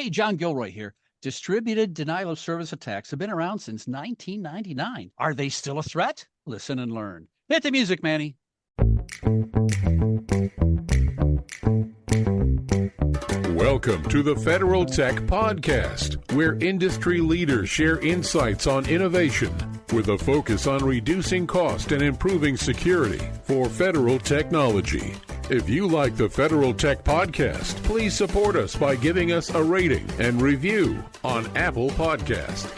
Hey, John Gilroy here. Distributed denial of service attacks have been around since 1999. Are they still a threat? Listen and learn. Hit the music, Manny. Welcome to the Federal Tech Podcast, where industry leaders share insights on innovation with a focus on reducing cost and improving security for federal technology. If you like the Federal Tech Podcast, please support us by giving us a rating and review on Apple Podcast.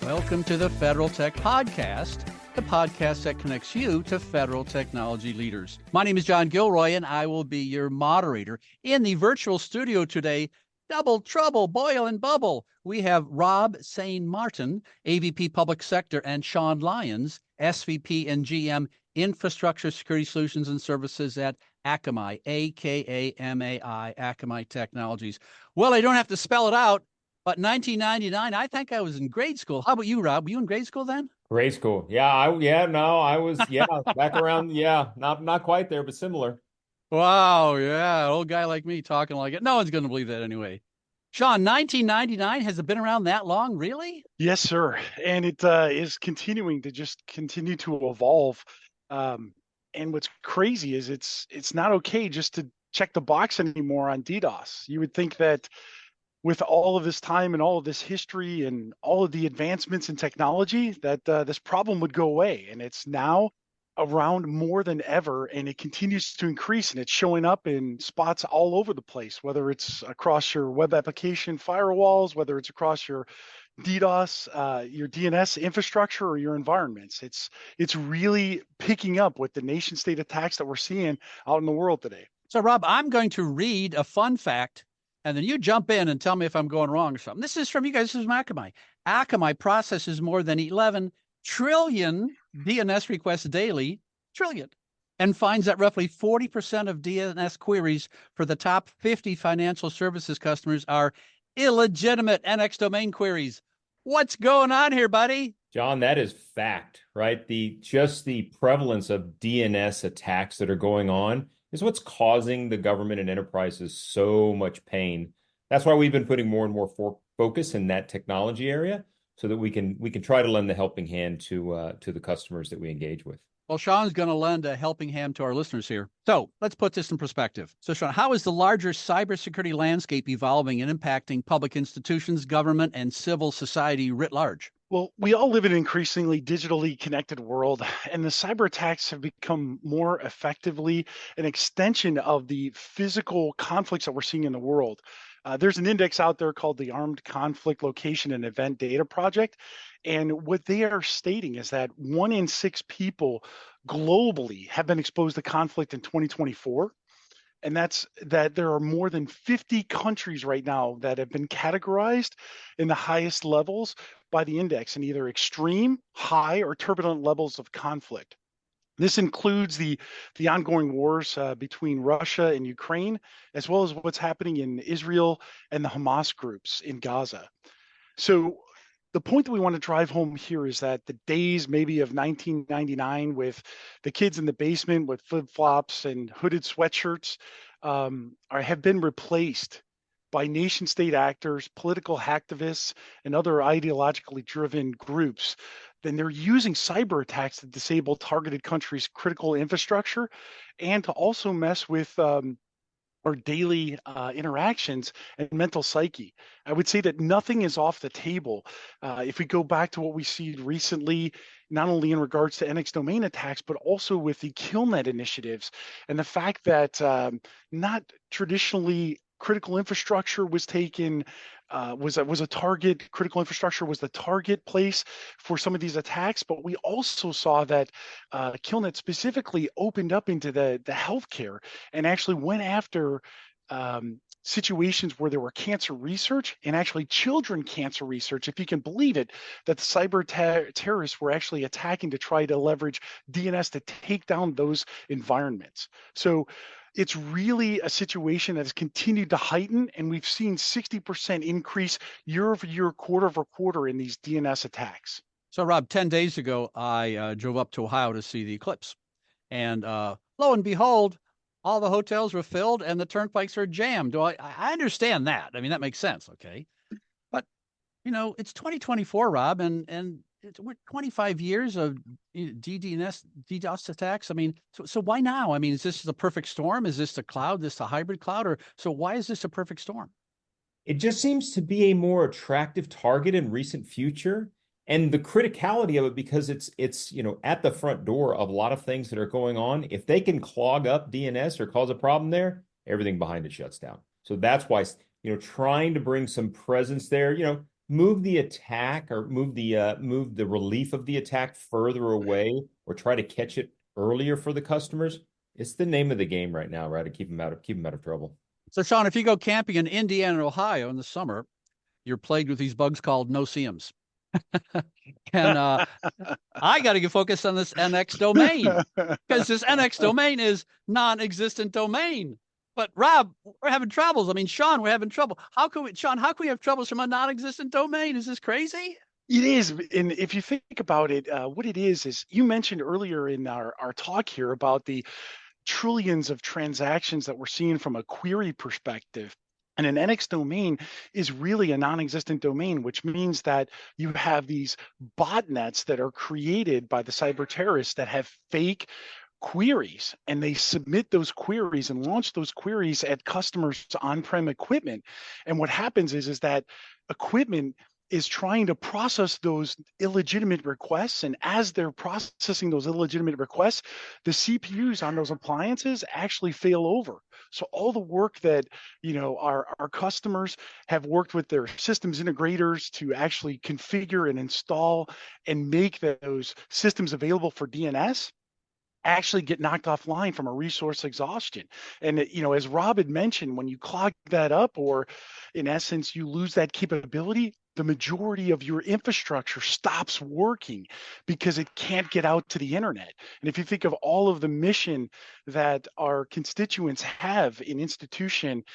Welcome to the Federal Tech Podcast, the podcast that connects you to federal technology leaders. My name is John Gilroy, and I will be your moderator. In the virtual studio today, double trouble, boil and bubble. We have Rob Sain-Martin, AVP Public Sector, and Sean Lyons, SVP and GM Infrastructure Security Solutions and Services at Akamai, A-K-A-M-A-I, Akamai Technologies. Well, I don't have to spell it out, but 1999, I think I was in grade school. How about you, Rob? Were you in grade school then? Grade school. I was back around, not quite there, but similar. Wow, yeah, an old guy like me talking like it. No one's going to believe that anyway. Sean, 1999, has it been around that long, really? Yes, sir. And it is continuing to continue to evolve. And what's crazy is it's not okay just to check the box anymore on DDoS. You would think that with all of this time and all of this history and all of the advancements in technology, that this problem would go away. And it's now around more than ever, and it continues to increase, and it's showing up in spots all over the place, whether it's across your web application firewalls, whether it's across your DDoS, your DNS infrastructure, or your environments. It's really picking up with the nation state attacks that we're seeing out in the world today. So, Rob, I'm going to read a fun fact, and then you jump in and tell me if I'm going wrong or something. This is from you guys. This is from Akamai. Akamai processes more than 11 trillion DNS requests daily, and finds that roughly 40% of DNS queries for the top 50 financial services customers are illegitimate NX domain queries. What's going on here, buddy? John, that is fact, right? Just the prevalence of DNS attacks that are going on is what's causing the government and enterprises so much pain. That's why we've been putting more and more focus in that technology area, so that we can try to lend the helping hand to the customers that we engage with. Well, Sean's going to lend a helping hand to our listeners here. So let's put this in perspective. So, Sean, how is the larger cybersecurity landscape evolving and impacting public institutions, government, and civil society writ large? Well, we all live in an increasingly digitally connected world, and the cyber attacks have become more effectively an extension of the physical conflicts that we're seeing in the world. There's an index out there called the Armed Conflict Location and Event Data Project. And what they are stating is that 1 in 6 people globally have been exposed to conflict in 2024. And that's that there are more than 50 countries right now that have been categorized in the highest levels by the index in either extreme, high, or turbulent levels of conflict. This includes the ongoing wars between Russia and Ukraine, as well as what's happening in Israel and the Hamas groups in Gaza. So the point that we want to drive home here is that the days maybe of 1999 with the kids in the basement with flip-flops and hooded sweatshirts have been replaced by nation state actors, political hacktivists, and other ideologically driven groups. Then they're using cyber attacks to disable targeted countries' critical infrastructure and to also mess with our daily interactions and mental psyche. I would say that nothing is off the table. If we go back to what we see recently, not only in regards to NX domain attacks, but also with the KillNet initiatives and the fact that not traditionally critical infrastructure was taken, was a target. Critical infrastructure was the target place for some of these attacks, but we also saw that KillNet specifically opened up into the healthcare and actually went after situations where there were cancer research and actually children cancer research, if you can believe it, that the cyber terrorists were actually attacking to try to leverage DNS to take down those environments. So it's really a situation that has continued to heighten, and we've seen 60% increase year over year, quarter over quarter in these DNS attacks. So, Rob, 10 days ago, I drove up to Ohio to see the eclipse. And lo and behold, all the hotels were filled and the turnpikes are jammed. I understand that. I mean, that makes sense. Okay. But, it's 2024, Rob, and we're 25 years of DDoS attacks. I mean, so why now? I mean, is this the perfect storm? Is this a cloud, this a hybrid cloud? Or so why is this a perfect storm? It just seems to be a more attractive target in recent future. And the criticality of it, because it's at the front door of a lot of things that are going on. If they can clog up DNS or cause a problem there, everything behind it shuts down. So that's why trying to bring some presence there, move the attack or move the relief of the attack further away, or try to catch it earlier for the customers. It's the name of the game right now, right? To keep them out of trouble. So, Sean, if you go camping in Indiana and Ohio in the summer, you're plagued with these bugs called no-see-ums. And I got to get focused on this NX domain, because this NX domain is non-existent domain. But Rob, we're having troubles. I mean, Sean, we're having trouble. How can we have troubles from a non-existent domain? Is this crazy? It is. And if you think about it, what it is you mentioned earlier in our talk here about the trillions of transactions that we're seeing from a query perspective. And an NX domain is really a non-existent domain, which means that you have these botnets that are created by the cyber terrorists that have fake queries, and they submit those queries and launch those queries at customers' on-prem equipment. And what happens is that equipment is trying to process those illegitimate requests. And as they're processing those illegitimate requests, the CPUs on those appliances actually fail over. So all the work that, our customers have worked with their systems integrators to actually configure and install and make those systems available for DNS actually get knocked offline from a resource exhaustion. And as Rob had mentioned, when you clog that up, or in essence you lose that capability, the majority of your infrastructure stops working because it can't get out to the internet. And if you think of all of the mission that our constituents have in institution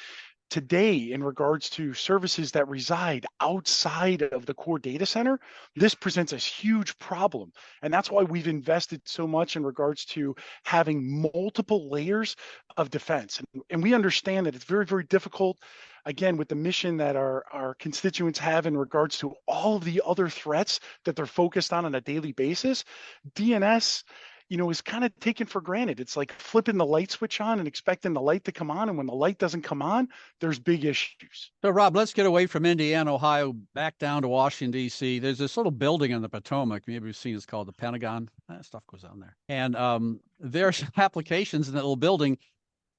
today in regards to services that reside outside of the core data center, this presents a huge problem. And that's why we've invested so much in regards to having multiple layers of defense. And we understand that it's very, very difficult, again, with the mission that our constituents have in regards to all of the other threats that they're focused on a daily basis. DNS is kind of taken for granted. It's like flipping the light switch on and expecting the light to come on. And when the light doesn't come on, there's big issues. So, Rob, let's get away from Indiana, Ohio, back down to Washington, D.C. There's this little building in the Potomac. Maybe you've seen, it's called the Pentagon. That stuff goes on there. And there's applications in that little building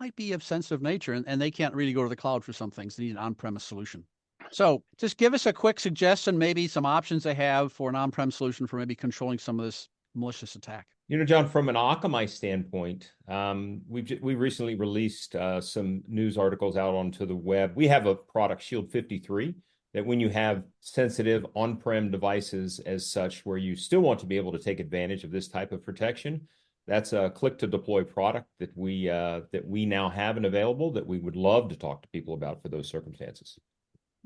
might be of sensitive nature, and they can't really go to the cloud for some things. They need an on-premise solution. So just give us a quick suggestion, maybe some options they have for an on-prem solution for maybe controlling some of this malicious attack. John, from an Akamai standpoint, we recently released some news articles out onto the web. We have a product, Shield 53, that when you have sensitive on-prem devices as such, where you still want to be able to take advantage of this type of protection, that's a click-to-deploy product that we now have and available that we would love to talk to people about for those circumstances.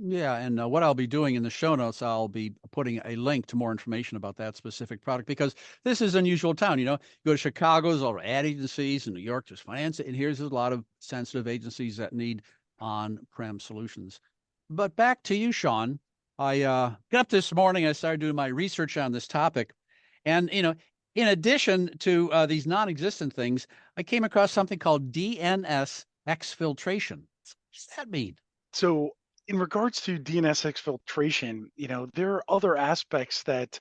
Yeah, and what I'll be doing in the show notes, I'll be putting a link to more information about that specific product, because this is an unusual town. You go to Chicago, there's all ad agencies, in New York, there's finance, and here's a lot of sensitive agencies that need on-prem solutions. But back to you, Sean. I got up this morning, I started doing my research on this topic, and in addition to these non-existent things, I came across something called DNS exfiltration. What does that mean? So in regards to DNS exfiltration, there are other aspects that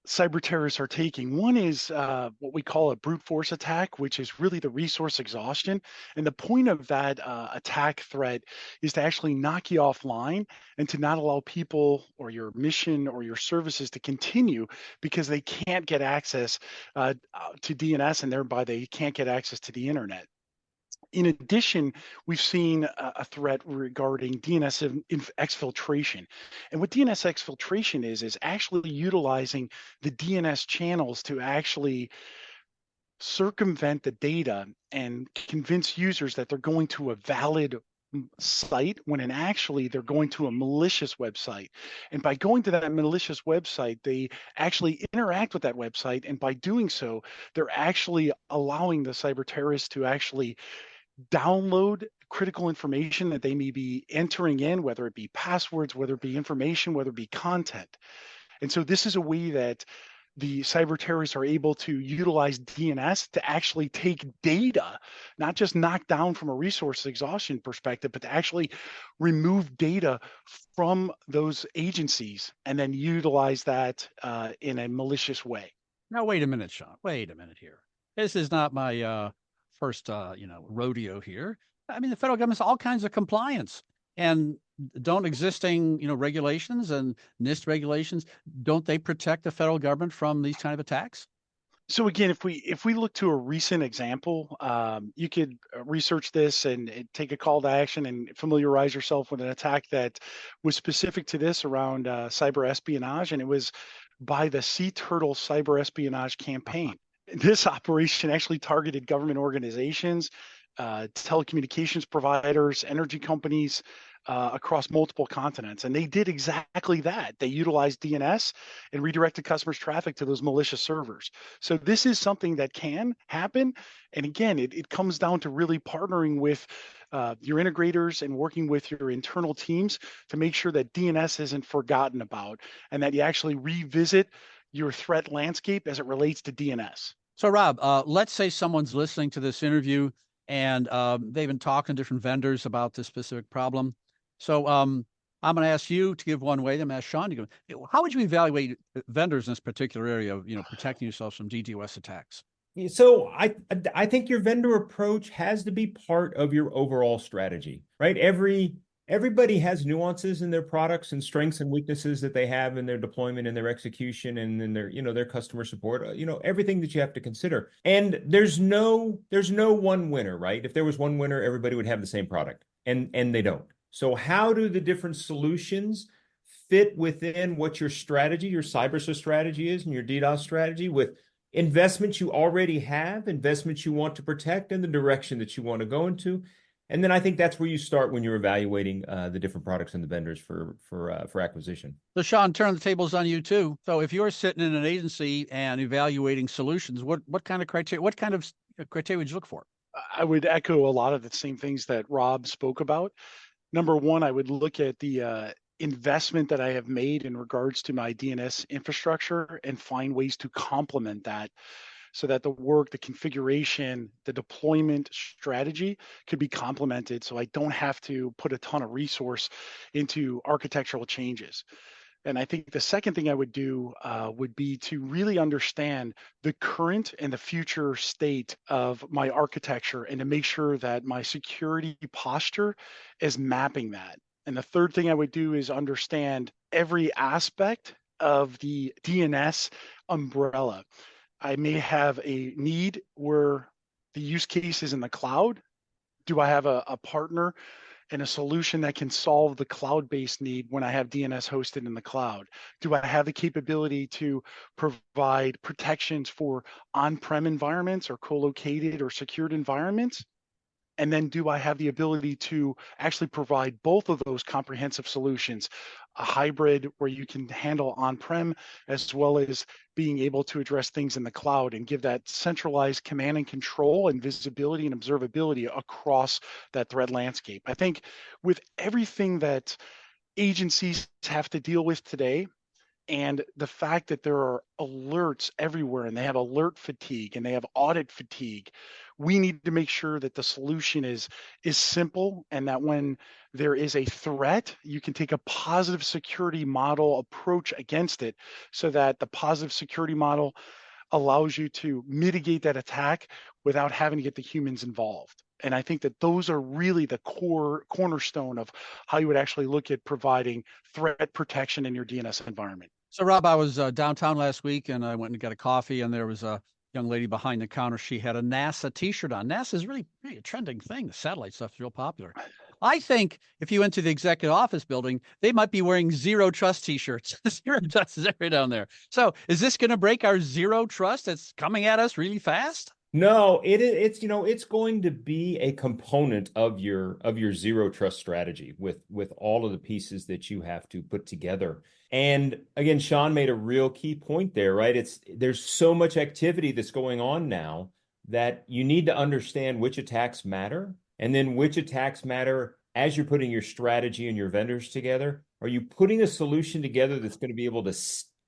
cyber terrorists are taking. One is what we call a brute force attack, which is really the resource exhaustion. And the point of that attack threat is to actually knock you offline and to not allow people or your mission or your services to continue because they can't get access to DNS, and thereby they can't get access to the internet. In addition, we've seen a threat regarding DNS exfiltration. And what DNS exfiltration is actually utilizing the DNS channels to actually circumvent the data and convince users that they're going to a valid site when actually they're going to a malicious website. And by going to that malicious website, they actually interact with that website. And by doing so, they're actually allowing the cyber terrorists to actually download critical information that they may be entering in, whether it be passwords, whether it be information, whether it be content. And so this is a way that the cyber terrorists are able to utilize DNS to actually take data, not just knock down from a resource exhaustion perspective, but to actually remove data from those agencies and then utilize that in a malicious way. Now, wait a minute, Sean. Wait a minute here. This is not my first, rodeo here. I mean, the federal government's all kinds of compliance, and don't existing, regulations and NIST regulations, don't they protect the federal government from these kind of attacks? So again, if we look to a recent example, you could research this and take a call to action and familiarize yourself with an attack that was specific to this around cyber espionage, and it was by the Sea Turtle cyber espionage campaign. This operation actually targeted government organizations, telecommunications providers, energy companies across multiple continents. And they did exactly that. They utilized DNS and redirected customers' traffic to those malicious servers. So this is something that can happen. And again, it comes down to really partnering with your integrators and working with your internal teams to make sure that DNS isn't forgotten about and that you actually revisit your threat landscape as it relates to DNS. So, Rob, let's say someone's listening to this interview and they've been talking to different vendors about this specific problem. So I'm going to ask you to give one way. I'm going to ask Sean to give. How would you evaluate vendors in this particular area of protecting yourselves from DDoS attacks? So I think your vendor approach has to be part of your overall strategy, right? Everybody has nuances in their products and strengths and weaknesses that they have in their deployment and their execution and in their customer support, everything that you have to consider. And there's no one winner, right? If there was one winner, everybody would have the same product, and they don't. So how do the different solutions fit within what your strategy, your cyber strategy is and your DDoS strategy with investments you already have, investments you want to protect, and the direction that you want to go into? And then I think that's where you start when you're evaluating the different products and the vendors for acquisition. So, Sean, turn the tables on you too. So, if you're sitting in an agency and evaluating solutions, what kind of criteria would you look for? I would echo a lot of the same things that Rob spoke about. Number one, I would look at the investment that I have made in regards to my DNS infrastructure and find ways to complement that so that the work, the configuration, the deployment strategy could be complemented so I don't have to put a ton of resource into architectural changes. And I think the second thing I would do would be to really understand the current and the future state of my architecture and to make sure that my security posture is mapping that. And the third thing I would do is understand every aspect of the DNS umbrella. I may have a need where the use case is in the cloud. Do I have a partner and a solution that can solve the cloud-based need when I have DNS hosted in the cloud? Do I have the capability to provide protections for on-prem environments or co-located or secured environments? And then do I have the ability to actually provide both of those comprehensive solutions, a hybrid where you can handle on-prem as well as being able to address things in the cloud and give that centralized command and control and visibility and observability across that threat landscape? I think with everything that agencies have to deal with today, and the fact that there are alerts everywhere and they have alert fatigue and they have audit fatigue, we need to make sure that the solution is simple and that when there is a threat, you can take a positive security model approach against it so that the positive security model allows you to mitigate that attack without having to get the humans involved. And I think that those are really the cornerstone of how you would actually look at providing threat protection in your DNS environment. So, Rob, I was downtown last week and I went and got a coffee, and there was a young lady behind the counter. She had a NASA t-shirt on. NASA is really a trending thing. The satellite stuff is real popular. I think if you went to the executive office building, they might be wearing zero trust t-shirts. Zero trust is right down there. So is this going to break our zero trust that's coming at us really fast? No, it's it's going to be a component of your zero trust strategy with all of the pieces that you have to put together. And again, Sean made a real key point there, right? There's so much activity that's going on now that you need to understand which attacks matter, and then which attacks matter as you're putting your strategy and your vendors together. Are you putting a solution together that's going to be able to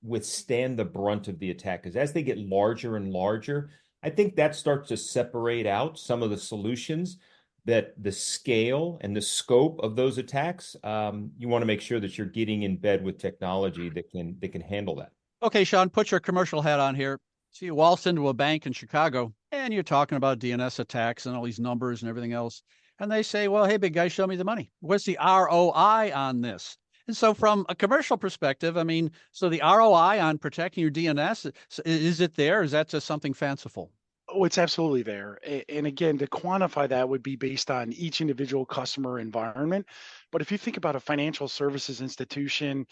withstand the brunt of the attack? Because as they get larger and larger, I think that starts to separate out some of the solutions, that the scale and the scope of those attacks. You want to make sure that you're getting in bed with technology that can handle that. Okay, Sean, put your commercial hat on here. So you waltz into a bank in Chicago and you're talking about DNS attacks and all these numbers and everything else. And they say, well, hey, big guy, show me the money. What's the ROI on this? And so from a commercial perspective, I mean, so the ROI on protecting your DNS, is it there? Or is that just something fanciful? Oh, it's absolutely there. And again, to quantify that would be based on each individual customer environment. But if you think about a financial services institution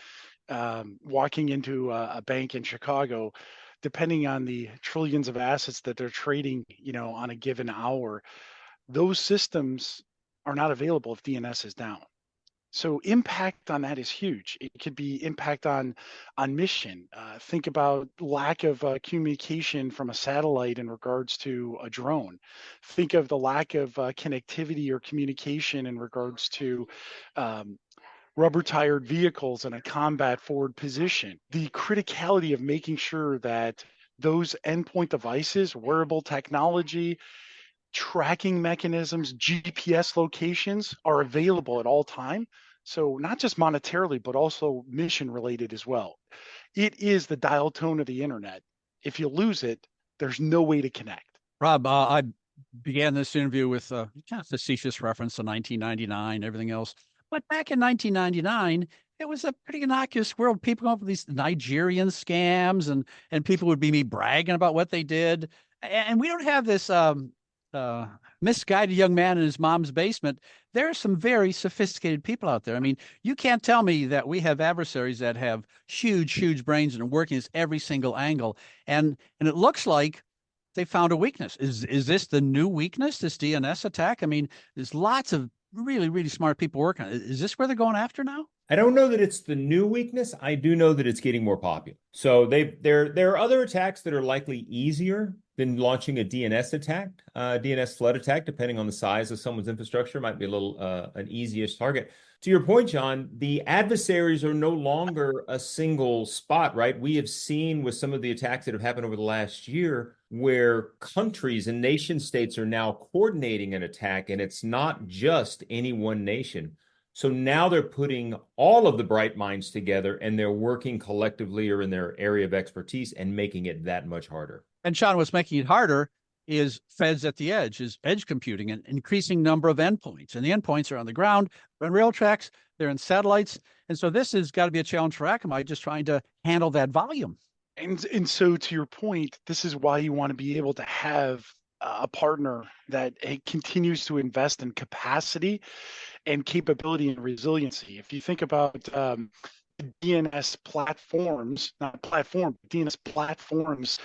walking into a bank in Chicago, depending on the trillions of assets that they're trading, on a given hour, those systems are not available if DNS is down. So impact on that is huge. It could be impact on mission. Think about lack of communication from a satellite in regards to a drone. Think of the lack of connectivity or communication in regards to rubber-tired vehicles in a combat forward position. The criticality of making sure that those endpoint devices, wearable technology, tracking mechanisms, GPS locations are available at all time. So not just monetarily, but also mission related as well. It is the dial tone of the internet. If you lose it, there's no way to connect. Rob, I began this interview with kind of facetious reference to 1999, everything else. But back in 1999, it was a pretty innocuous world. People come up with these Nigerian scams and people would be bragging about what they did. And we don't have this misguided young man in his mom's basement. There are some very sophisticated people out there. I mean, you can't tell me that we have adversaries that have huge brains and are working at every single angle. And it looks like they found a weakness. Is this the new weakness, this DNS attack? I mean, there's lots of really smart people working on it. Is this where they're going after now? I don't know that it's the new weakness. I do know that it's getting more popular. So there are other attacks that are likely easier than launching a DNS attack. DNS flood attack, depending on the size of someone's infrastructure, might be a little an easiest target. To your point, John, the adversaries are no longer a single spot, right? We have seen with some of the attacks that have happened over the last year where countries and nation states are now coordinating an attack, and it's not just any one nation. So now they're putting all of the bright minds together and they're working collectively or in their area of expertise and making it that much harder. And Sean, what's making it harder is feds at the edge, is edge computing, an increasing number of endpoints. And the endpoints are on the ground, on rail tracks, they're in satellites. And so this has got to be a challenge for Akamai, just trying to handle that volume. And so to your point, this is why you want to be able to have a partner that continues to invest in capacity and capability and resiliency. If you think about DNS platforms, DNS platforms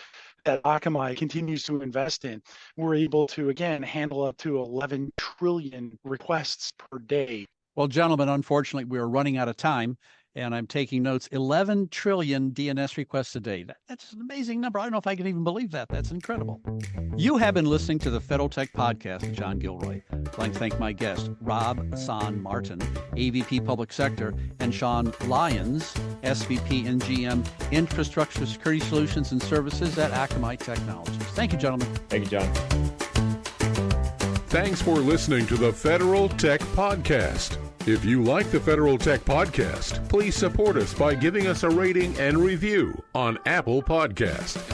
that Akamai continues to invest in, we're able to, again, handle up to 11 trillion requests per day. Well, gentlemen, unfortunately, we are running out of time, and I'm taking notes. 11 trillion DNS requests a day. That's an amazing number. I don't know if I can even believe that. That's incredible. You have been listening to the Federal Tech Podcast with John Gilroy. I'd like to thank my guest, Rob San Martin, AVP Public Sector, and Sean Lyons, SVP and GM, Infrastructure Security Solutions and Services at Akamai Technologies. Thank you, gentlemen. Thank you, John. Thanks for listening to the Federal Tech Podcast. If you like the Federal Tech Podcast, please support us by giving us a rating and review on Apple Podcasts.